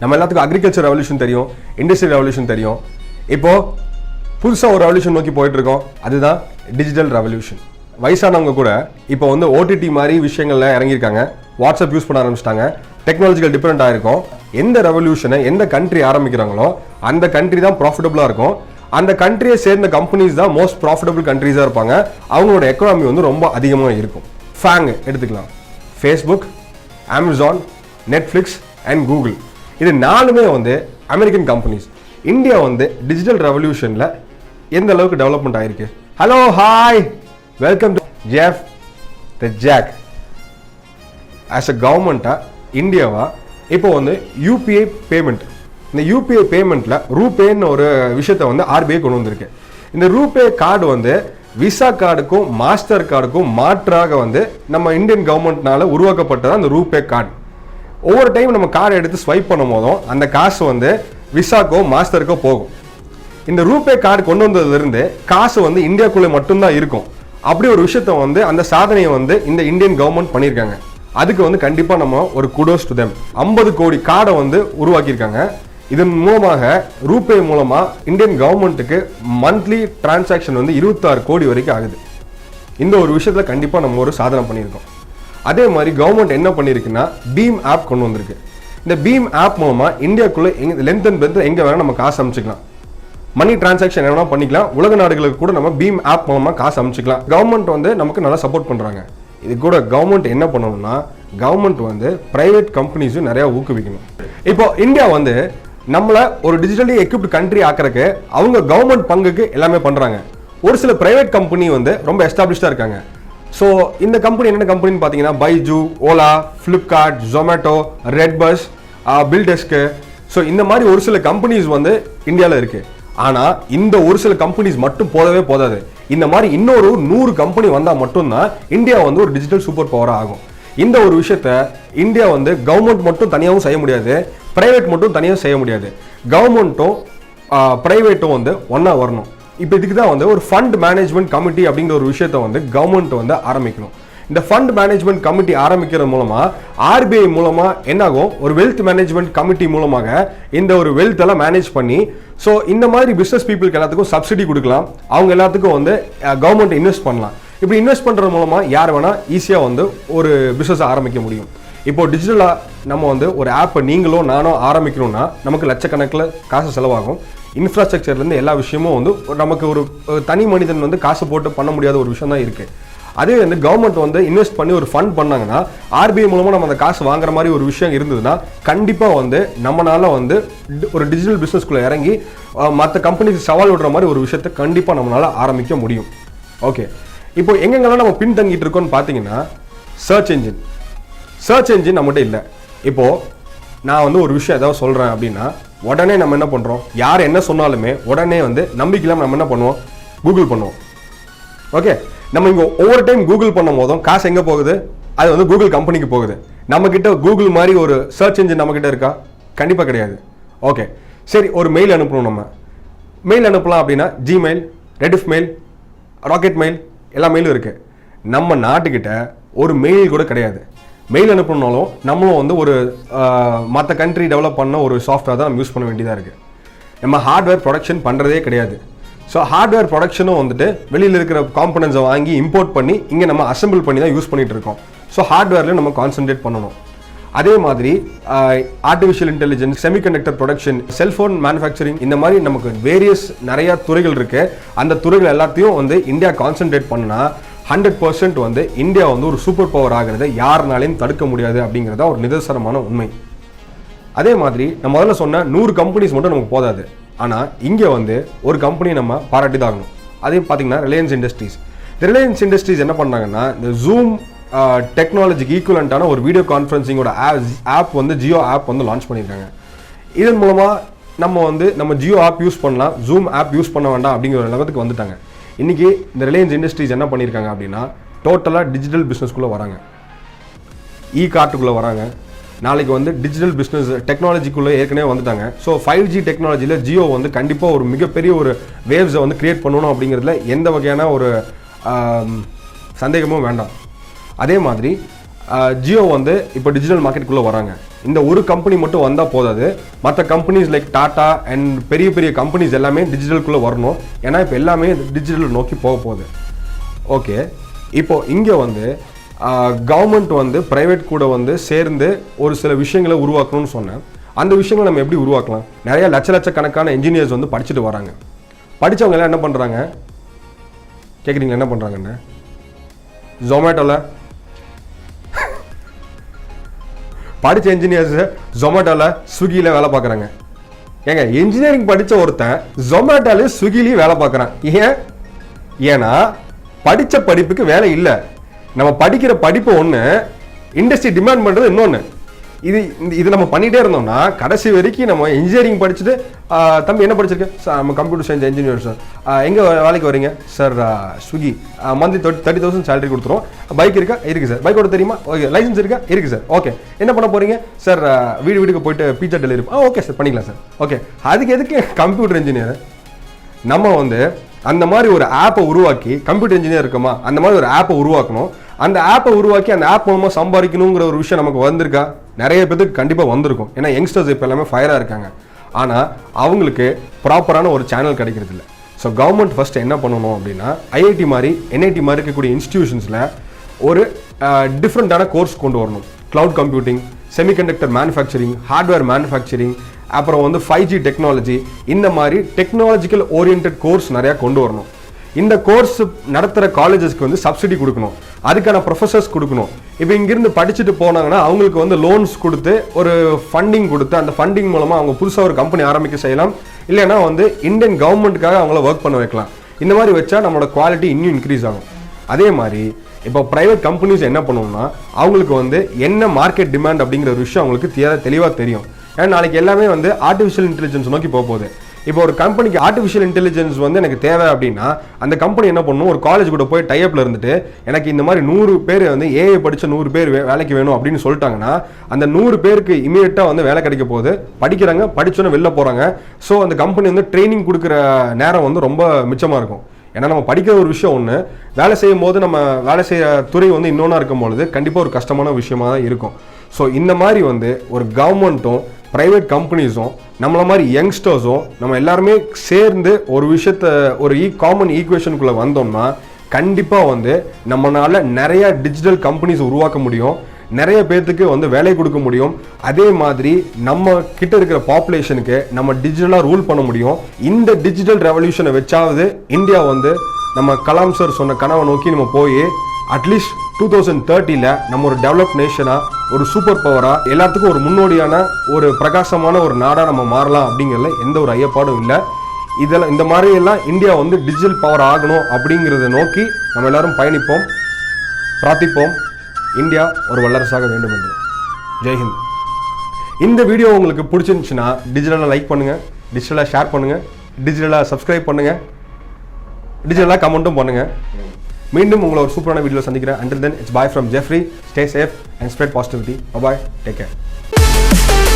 நம்ம எல்லாத்துக்கும் agriculture revolution தெரியும், இண்டஸ்ட்ரியல் ரெவல்யூஷன் தெரியும். இப்போது புதுசாக ஒரு ரெவல்யூஷன் நோக்கி போயிட்டு இருக்கோம், அதுதான் டிஜிட்டல் ரெவல்யூஷன். வயசானவங்க கூட இப்போ வந்து ஓடிடி மாதிரி விஷயங்கள்ல இறங்கியிருக்காங்க, வாட்ஸ்அப் யூஸ் பண்ண ஆரம்பிச்சிட்டாங்க, டெக்னாலஜிக்கல் டிஃப்ரெண்ட் ஆகிருக்கும். எந்த ரெவல்யூஷனை எந்த கண்ட்ரி ஆரம்பிக்கிறாங்களோ அந்த கண்ட்ரி தான் ப்ராஃபிட்டபுளாக இருக்கும். அந்த கண்ட்ரியை சேர்ந்த கம்பெனிஸ் தான் மோஸ்ட் ப்ராஃபிட்டபிள் கண்ட்ரிஸாக இருப்பாங்க. அவங்களோட எக்கனாமி வந்து ரொம்ப அதிகமாக இருக்கும். ஃபேங் எடுத்துக்கலாம், Facebook, Amazon, Netflix and Google. இது 4மே வந்து அமெரிக்கன் கம்பெனிஸ். இந்தியா வந்து டிஜிட்டல் ரெவல்யூஷனில் எந்த அளவுக்கு டெவலப்மெண்ட் ஆகிருக்கு. Hello, hi, welcome to Jeff the Jack. As a கவர்மெண்ட்டாக இந்தியாவா இப்போ வந்து யூபிஐ பேமெண்ட், இந்த யூபிஐ பேமெண்ட்டில் ரூபேன்னு ஒரு விஷயத்தை வந்து ஆர்பிஐ கொண்டு வந்திருக்கு. இந்த ரூபே கார்டு வந்து விசா கார்டுக்கும் மாஸ்டர் கார்டுக்கும் மாற்றாக வந்து நம்ம இந்தியன் கவர்மெண்ட்னால உருவாக்கப்பட்டது அந்த ரூபே கார்டு. ஒவ்வொரு டைம் நம்ம கார்டை எடுத்து ஸ்வைப் பண்ணும் போதும் அந்த காசு வந்து விசாக்கோ மாஸ்டருக்கோ போகும். இந்த ரூபே கார்டு கொண்டு வந்ததுலேருந்து காசு வந்து இந்தியாவுக்குள்ளே மட்டும்தான் இருக்கும். அப்படி ஒரு விஷயத்த வந்து அந்த சாதனையை வந்து இந்த இந்தியன் கவர்மெண்ட் பண்ணியிருக்காங்க. அதுக்கு வந்து கண்டிப்பாக நம்ம ஒரு குடோஸ் டு தெம். 50 கோடி கார்டை வந்து உருவாக்கியிருக்காங்க. இதன் மூலமாக ரூபே மூலமாக இந்தியன் கவர்மெண்ட்டுக்கு மந்த்லி டிரான்சாக்ஷன் வந்து 26 கோடி வரைக்கும் ஆகுது. இந்த ஒரு விஷயத்தில் கண்டிப்பாக நம்ம ஒரு சாதனை பண்ணியிருக்கோம். அதே மாதிரி கவர்மெண்ட் என்ன பண்ணியிருக்குன்னா பீம் ஆப் கொண்டு வந்திருக்கு. இந்த பீம் ஆப் மூலமாக இந்தியாவுக்குள்ளே லென்த் அண்ட் பென்த் எங்கே வேணால் நம்ம காசு அனுப்பிச்சிக்கலாம், மணி டிரான்சாக்ஷன் என்ன பண்ணிக்கலாம். உலக நாடுகளுக்கு கூட நம்ம பீம் ஆப் மூலமாக காசு அனுப்பிச்சிக்கலாம். கவர்மெண்ட் வந்து நமக்கு நல்லா சப்போர்ட் பண்ணுறாங்க. இது கூட கவர்மெண்ட் என்ன பண்ணணும்னா கவர்மெண்ட் வந்து பிரைவேட் கம்பெனிஸும் நிறையா ஊக்குவிக்கணும். இப்போ இந்தியா வந்து நம்மளை ஒரு டிஜிட்டலி எக்யூப்டு கண்ட்ரி ஆக்கிறதுக்கு அவங்க கவர்மெண்ட் பங்குக்கு எல்லாமே பண்ணுறாங்க. ஒரு சில பிரைவேட் கம்பெனி வந்து ரொம்ப எஸ்டாப்ளிஷ்டாக இருக்காங்க. ஸோ இந்த கம்பெனி என்னென்ன கம்பெனின்னு பார்த்தீங்கன்னா பைஜூ, ஓலா, ஃப்ளிப்கார்ட், ஜொமேட்டோ, ரெட்பஸ், பில்டெஸ்க்கு. ஸோ இந்த மாதிரி ஒரு சில கம்பெனிஸ் வந்து இந்தியாவில் இருக்குது. ஆனால் இந்த ஒரு சில கம்பெனிஸ் மட்டும் போதவே போதாது. இந்த மாதிரி இன்னொரு 100 கம்பெனி வந்தால் மட்டும்தான் இந்தியா வந்து ஒரு டிஜிட்டல் சூப்பர் பவராக ஆகும். இந்த ஒரு விஷயத்த இந்தியா வந்து கவர்மெண்ட் மட்டும் தனியாகவும் செய்ய முடியாது, பிரைவேட் மட்டும் தனியாக செய்ய முடியாது. கவர்மெண்ட்டும் பிரைவேட்டும் வந்து ஒன்றா வரணும். இப்போ இதுக்கு தான் வந்து ஒரு ஃபண்ட் மேனேஜ்மெண்ட் கமிட்டி அப்படிங்கிற ஒரு விஷயத்த வந்து கவர்மெண்ட் வந்து ஆரம்பிக்கணும். இந்த ஃபண்ட் மேனேஜ்மெண்ட் கமிட்டி ஆரம்பிக்கிறது மூலமாக ஆர்பிஐ மூலமாக என்னாகும், ஒரு வெல்த் மேனேஜ்மெண்ட் கமிட்டி மூலமாக இந்த ஒரு வெல்த் எல்லாம் மேனேஜ் பண்ணி ஸோ இந்த மாதிரி பிஸ்னஸ் பீப்புளுக்கு எல்லாத்துக்கும் சப்சிடி கொடுக்கலாம். அவங்க எல்லாத்துக்கும் வந்து கவர்மெண்ட் இன்வெஸ்ட் பண்ணலாம். இப்படி இன்வெஸ்ட் பண்ணுறது மூலமாக யார் வேணால் ஈஸியாக வந்து ஒரு பிஸ்னஸை ஆரம்பிக்க முடியும். இப்போ டிஜிட்டலாக நம்ம வந்து ஒரு ஆப்பை நீங்களோ நானோ ஆரம்பிக்கணும்னா நமக்கு லட்சக்கணக்கில் காசு செலவாகும். இன்ஃப்ராஸ்ட்ரக்சர்லேருந்து எல்லா விஷயமும் வந்து நமக்கு ஒரு தனி மனிதன் வந்து காசு போட்டு பண்ண முடியாத ஒரு விஷயம் தான் இருக்குது. அதே வந்து கவர்மெண்ட் வந்து இன்வெஸ்ட் பண்ணி ஒரு ஃபண்ட் பண்ணாங்கன்னா ஆர்பிஐ மூலமாக நம்ம அந்த காசு வாங்குற மாதிரி ஒரு விஷயம் இருந்ததுன்னா கண்டிப்பாக வந்து நம்மளால வந்து ஒரு டிஜிட்டல் பிஸ்னஸ்குள்ளே இறங்கி மற்ற கம்பெனிக்கு சவால் விடுற மாதிரி ஒரு விஷயத்தை கண்டிப்பாக நம்மளால ஆரம்பிக்க முடியும். ஓகே, இப்போ எங்கெங்கெல்லாம் நம்ம பின்தங்கிட்டு இருக்கோம்னு பார்த்தீங்கன்னா சர்ச் என்ஜின் நம்மகிட்ட இல்லை. இப்போது நான் வந்து ஒரு விஷயம் ஏதாவது சொல்கிறேன் அப்படின்னா உடனே நம்ம என்ன பண்ணுறோம், யார் என்ன சொன்னாலுமே உடனே வந்து நம்பிக்கையில்லாமல் நம்ம என்ன பண்ணுவோம், கூகுள் பண்ணுவோம். ஓகே, நம்ம இங்கே ஒவ்வொரு டைம் கூகுள் பண்ணும் போதும் காசு எங்கே போகுது, அது வந்து கூகுள் கம்பெனிக்கு போகுது. நம்மக்கிட்ட கூகுள் மாதிரி ஒரு சர்ச் என்ஜின் நம்மக்கிட்ட இருக்கா? கண்டிப்பாக கிடையாது. ஓகே, சரி, ஒரு மெயில் அனுப்பணும். நம்ம மெயில் அனுப்பலாம் அப்படின்னா Gmail, Rediff mail, rocket mail, எல்லா மெயிலும் இருக்குது. நம்ம நாட்டுக்கிட்ட ஒரு மெயில் கூட கிடையாது. மெயில் அனுப்பணுனாலும் நம்மளும் வந்து ஒரு மற்ற கண்ட்ரி டெவலப் பண்ண ஒரு சாஃப்ட்வேர் தான் நம்ம யூஸ் பண்ண வேண்டியதாக இருக்குது. நம்ம ஹார்ட்வேர் ப்ரொடக்ஷன் பண்ணுறதே கிடையாது. ஸோ ஹார்ட்வேர் ப்ரொடக்ஷனும் வந்துட்டு வெளியில் இருக்கிற காம்பனன்ட்ஸை வாங்கி இம்போர்ட் பண்ணி இங்கே நம்ம அசம்பிள் பண்ணி தான் யூஸ் பண்ணிகிட்டு இருக்கோம். ஸோ ஹார்ட்வேரில் நம்ம கான்சன்ட்ரேட் பண்ணணும். அதே மாதிரி artificial intelligence, semiconductor production, cellphone manufacturing, இந்த மாதிரி நமக்கு வேரியஸ் நிறையா துறைகள் இருக்குது. அந்த துறைகள் எல்லாத்தையும் வந்து இந்தியா கான்சன்ட்ரேட் பண்ணால் 100% வந்து இந்தியா வந்து ஒரு சூப்பர் பவர் ஆகிறத யாருனாலையும் தடுக்க முடியாது அப்படிங்கிறத ஒரு நிதர்சனமான உண்மை. அதே மாதிரி நம்ம முதல்ல சொன்ன 100 கம்பெனிஸ் மட்டும் நமக்கு போதாது. ஆனால் இங்கே வந்து ஒரு கம்பெனியை நம்ம பாராட்டி தான் ஆகணும். அதே பார்த்தீங்கன்னா ரிலையன்ஸ் இண்டஸ்ட்ரீஸ். இந்த ரிலையன்ஸ் இண்டஸ்ட்ரீஸ் என்ன பண்ணாங்கன்னா இந்த ஜூம் டெக்னாலஜிக்கு ஈக்குவலண்ட்டான ஒரு வீடியோ கான்ஃபரன்சிங்கோட ஆப் வந்து ஜியோ ஆப் வந்து லான்ச் பண்ணியிருக்காங்க. இதன் மூலமாக நம்ம ஜியோ ஆப் யூஸ் பண்ணலாம், ஜூம் ஆப் யூஸ் பண்ண வேண்டாம் அப்படிங்கிற ஒரு லெவலுக்கு வந்துட்டாங்க. இன்றைக்கி இந்த ரிலையன்ஸ் இண்டஸ்ட்ரீஸ் என்ன பண்ணியிருக்காங்க அப்படின்னா டோட்டலாக டிஜிட்டல் பிஸ்னஸ்க்குள்ளே வராங்க, கார்ட்டுக்குள்ளே வராங்க. நாளைக்கு வந்து டிஜிட்டல் பிஸ்னஸ் டெக்னாலஜிக்குள்ளே ஏற்கனவே வந்துட்டாங்க. ஸோ 5G டெக்னாலஜியில் ஜியோ வந்து கண்டிப்பாக ஒரு மிகப்பெரிய ஒரு வேவ்ஸை வந்து கிரியேட் பண்ணணும் அப்படிங்கிறதுல எந்த வகையான ஒரு சந்தேகமும் வேண்டாம். அதே மாதிரி ஜியோ வந்து இப்போ டிஜிட்டல் மார்க்கெட்டுக்குள்ளே வராங்க. இந்த ஒரு கம்பெனி மட்டும் வந்தால் போதாது, மற்ற கம்பெனிஸ் லைக் டாடா அண்ட் பெரிய பெரிய கம்பெனிஸ் எல்லாமே டிஜிட்டலுக்குள்ளே வரணும். ஏன்னா இப்போ எல்லாமே டிஜிட்டல் நோக்கி போக போகுது. ஓகே, இப்போ இங்கே வந்து கவர்மெண்ட் வந்து ப்ரைவேட் கூட வந்து சேர்ந்து ஒரு சில விஷயங்களை உருவாக்கணும்னு சொன்னேன். அந்த விஷயங்களை நம்ம எப்படி உருவாக்கலாம்? நிறைய லட்சக்கணக்கான இன்ஜினியர்ஸ் வந்து படிச்சுட்டு வராங்க. படித்தவங்க எல்லாம் என்ன பண்ணுறாங்க கேட்குறீங்களா? என்ன பண்ணுறாங்கன்னு ஜொமேட்டோவில் படித்த இன்ஜினியர்ஸ் ஜொமேட்டோவில் ஸ்விக்கியில் வேலை பார்க்குறாங்க. ஏங்க, இன்ஜினியரிங் படித்த ஒருத்தன் ஜொமேட்டோலையும் ஸ்விக்கிலையும் வேலை பார்க்குறான். ஏன்னா படித்த படிப்புக்கு வேலை இல்லை. நம்ம படிக்கிற படிப்பு ஒன்று, இண்டஸ்ட்ரி டிமாண்ட் பண்ணுறது இன்னொன்று. இது நம்ம பண்ணிகிட்டே இருந்தோம்னா கடைசி வரைக்கும் நம்ம இன்ஜினியரிங் படிச்சுட்டு தம்பி என்ன படிச்சிருக்கேன் சார், நம்ம கம்ப்யூட்டர் சயின்ஸ் இன்ஜினியர் சார், எங்கே வேலைக்கு வரீங்க சார்? ஸ்விக்கி, மந்த்லி 30,000 சேலரி கொடுத்துரும். பைக் இருக்கா? இருக்குது சார். பைக் ஓட தெரியுமா? ஓகே. லைசன்ஸ் இருக்கா? இருக்குது சார். ஓகே. என்ன பண்ண போகிறீங்க சார்? வீட்டுக்கு போயிட்டு பீச்சா டெலிவரி. ஓகே சார், பண்ணிக்கலாம் சார். ஓகே. அதுக்கு எதுக்கு கம்ப்யூட்டர் இன்ஜினியர்? நம்ம வந்து அந்த மாதிரி ஒரு ஆப்பை உருவாக்கி, கம்ப்யூட்டர் இன்ஜினியர் இருக்குமா, அந்த மாதிரி ஒரு ஆப்பை உருவாக்கணும். அந்த ஆப்பை உருவாக்கி அந்த ஆப் மூலமாக சம்பாதிக்கணுங்கிற ஒரு விஷயம் நமக்கு வந்திருக்கா? நிறைய பேருக்கு கண்டிப்பாக வந்திருக்கும். ஏன்னா யங்ஸ்டர்ஸ் இப்போ எல்லாமே ஃபயராக இருக்காங்க. ஆனால் அவங்களுக்கு ப்ராப்பரான ஒரு சேனல் கிடைக்கிறது இல்லை. ஸோ கவர்மெண்ட் ஃபஸ்ட்டு என்ன பண்ணணும் அப்படின்னா, ஐஐடி மாதிரி என்ஐடி மாதிரி இருக்கக்கூடிய இன்ஸ்டிடியூஷன்ஸில் ஒரு டிஃப்ரெண்ட்டான கோர்ஸ் கொண்டு வரணும். Cloud computing, semiconductor manufacturing, hardware manufacturing, அப்புறம் வந்து 5G டெக்னாலஜி, இந்த மாதிரி டெக்னாலஜிக்கல் ஓரியன்ட் கோர்ஸ் நிறையா கொண்டு வரணும். இந்த கோர்ஸ் நடத்துகிற காலேஜஸ்க்கு வந்து சப்சிடி கொடுக்கணும், அதுக்கான ப்ரொஃபஸர்ஸ் கொடுக்கணும். இப்போ இங்கிருந்து படிச்சுட்டு போனாங்கன்னா அவங்களுக்கு வந்து லோன்ஸ் கொடுத்து ஒரு ஃபண்டிங் கொடுத்து, அந்த ஃபண்டிங் மூலமாக அவங்க புதுசாக ஒரு கம்பெனி ஆரம்பிக்க செய்யலாம். இல்லைன்னா வந்து இந்தியன் கவர்மெண்ட்டுக்காக அவங்கள ஒர்க் பண்ண வைக்கலாம். இந்த மாதிரி வச்சா நம்மளோட குவாலிட்டி இன்னும் இன்க்ரீஸ் ஆகும். அதே மாதிரி இப்போ ப்ரைவேட் கம்பெனிஸ் என்ன பண்ணுவோம்னா, அவங்களுக்கு வந்து என்ன மார்க்கெட் டிமாண்ட் அப்படிங்கிற ஒரு விஷயம் அவங்களுக்கு தெளிவாக தெரியும். ஏன்னா நாளைக்கு எல்லாமே வந்து ஆர்டிஃபிஷியல் இன்டெலிஜென்ஸ் நோக்கி போகுது. இப்போ ஒரு கம்பெனிக்கு ஆர்டிஃபிஷியல் இன்டெலிஜென்ஸ் வந்து எனக்கு தேவை அப்படின்னா, அந்த கம்பெனி என்ன பண்ணணும், ஒரு காலேஜ் கூட போய் டைப்ல இருந்துட்டு எனக்கு இந்த மாதிரி 100 பேர் வந்து ஏஐ படித்த 100 பேர் வேலைக்கு வேணும் அப்படின்னு சொல்லிட்டாங்கன்னா, அந்த 100 பேருக்கு இமீடியட்டாக வந்து வேலை கிடைக்க போகுது. படிக்கிறாங்க, படிச்சோன்னு வெளில போகிறாங்க. ஸோ அந்த கம்பெனி வந்து ட்ரைனிங் கொடுக்குற நேரம் வந்து ரொம்ப மிச்சமாக இருக்கும். ஏன்னா நம்ம படிக்கிற ஒரு விஷயம் ஒன்று, வேலை செய்யும் போது நம்ம வேலை செய்கிற துறை வந்து இன்னொன்றா இருக்கும் பொழுது கண்டிப்பாக ஒரு கஷ்டமான விஷயமா தான் இருக்கும். ஸோ இந்த மாதிரி வந்து ஒரு கவர்மெண்ட்டும் ப்ரைவேட் கம்பெனிஸும் நம்மள மாதிரி யங்ஸ்டர்ஸும் நம்ம எல்லாருமே சேர்ந்து ஒரு விஷயத்த ஒரு காமன் ஈக்குவேஷனுக்குள்ளே வந்தோம்னா கண்டிப்பாக வந்து நம்மளால நிறைய டிஜிட்டல் கம்பெனிஸ் உருவாக்க முடியும், நிறைய பேர்த்துக்கு வந்து வேலை கொடுக்க முடியும். அதே மாதிரி நம்ம கிட்ட இருக்கிற பாப்புலேஷனுக்கு நம்ம டிஜிட்டலாக ரூல் பண்ண முடியும். இந்த டிஜிட்டல் ரெவல்யூஷனை வச்சாவது இந்தியா வந்து நம்ம கலாம் சார் சொன்ன கனவை நோக்கி நம்ம போய் அட்லீஸ்ட் 2030 நம்ம ஒரு டெவலப் நேஷனா, ஒரு சூப்பர் பவரா, எல்லாத்துக்கும் ஒரு முன்னோடியான ஒரு பிரகாசமான ஒரு நாடா நம்ம மாறலாம் அப்படிங்கிறதுல எந்த ஒரு ஐயப்பாடும் இல்லை. இதெல்லாம் இந்த மாதிரி எல்லாம் இந்தியா வந்து டிஜிட்டல் பவர் ஆகணும் அப்படிங்கிறத நோக்கி நம்ம எல்லாரும் பயணிப்போம், பிரார்த்திப்போம். இந்தியா ஒரு வல்லரசாக வேண்டும் என்று. ஜெய்ஹிந்த். இந்த வீடியோ உங்களுக்கு பிடிச்சிருந்துச்சுன்னா டிஜிட்டலாக லைக் பண்ணுங்க, டிஜிட்டலாக ஷேர் பண்ணுங்க, டிஜிட்டலாக சப்ஸ்கிரைப் பண்ணுங்க, டிஜிட்டலாக கமெண்ட்டும் பண்ணுங்க. மீண்டும் உங்களை ஒரு சூப்பரான வீடியோவில் சந்திக்கிறேன். Until then, it's bye from Jeffrey. Stay safe and spread positivity. Bye bye. Take care.